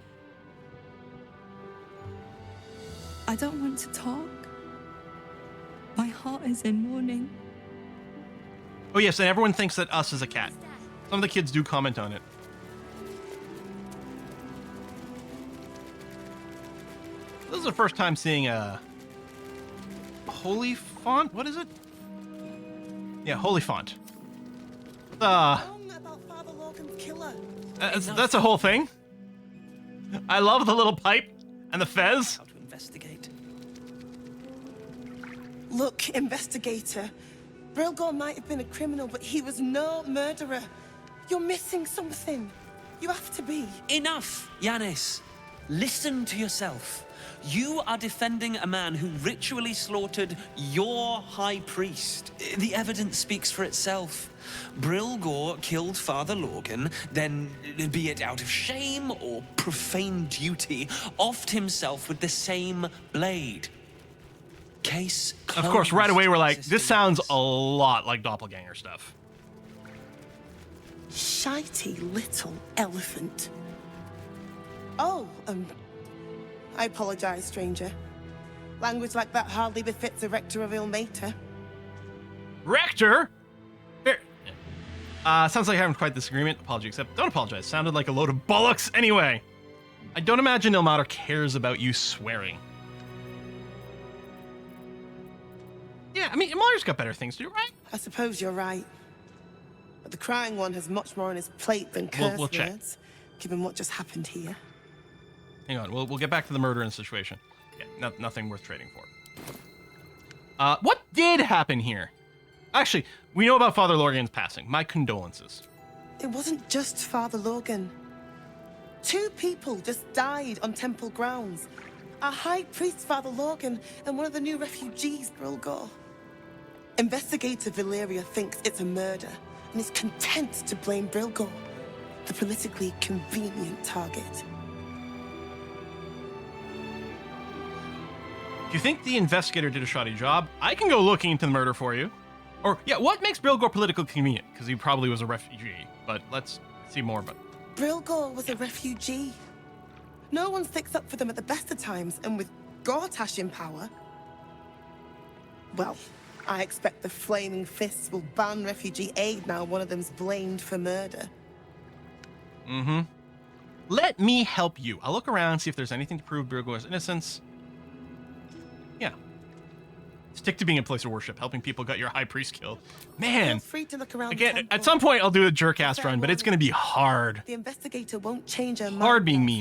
Speaker 10: I don't want to talk. My heart is in mourning.
Speaker 1: Oh yes, and everyone thinks that us is a cat. Some of the kids do comment on it. This is the first time seeing a holy font. What is it? Yeah, holy font. That's a whole thing. I love the little pipe and the fez.
Speaker 11: How to investigate.
Speaker 12: Look, investigator. Brilgor might have been a criminal, but he was no murderer. You're missing something. You have to be.
Speaker 11: Enough, Yanis. Listen to yourself. You are defending a man who ritually slaughtered your high priest. The evidence speaks for itself. Brilgor killed Father Lorgan, then, be it out of shame or profane duty, offed himself with the same blade. Case closed.
Speaker 1: Of course, right away we're like, this sounds a lot like doppelganger stuff.
Speaker 12: Shitey little elephant. Oh, I apologize, stranger. Language like that hardly befits a rector of Ilmater.
Speaker 1: Rector? Here. Sounds like having quite disagreement. Apology accept. Don't apologize. Sounded like a load of bollocks. Anyway, I don't imagine Ilmater cares about you swearing. Yeah, I mean, Ilmater's got better things to do, right?
Speaker 12: I suppose you're right. But the crying one has much more on his plate than curse
Speaker 1: We'll check.
Speaker 12: words, given what just happened here.
Speaker 1: Hang on, we'll get back to the murder and situation. Yeah, nothing worth trading for. What did happen here? Actually, we know about Father Lorgan's passing. My condolences.
Speaker 12: It wasn't just Father Lorgan. 2 people just died on temple grounds. Our high priest, Father Lorgan, and one of the new refugees, Brilgor. Investigator Valeria thinks it's a murder and is content to blame Brilgor, the politically convenient target.
Speaker 1: Do you think the investigator did a shoddy job? I can go looking into the murder for you. Or, yeah, what makes Brilgor politically convenient? Because he probably was a refugee, but let's see more about it.
Speaker 12: Brilgor was a refugee. No one sticks up for them at the best of times, and with Gortash in power, well, I expect the Flaming Fists will ban refugee aid now one of them's blamed for murder.
Speaker 1: Mm-hmm. Let me help you. I'll look around, see if there's anything to prove Burgo's innocence. Yeah. Stick to being a place of worship. Helping people got your high priest killed. Man.
Speaker 12: Feel free to look around
Speaker 1: Again, at some point I'll do a jerk-ass run, but it's going to be hard.
Speaker 12: The investigator won't change her mind.
Speaker 1: Hard being mean.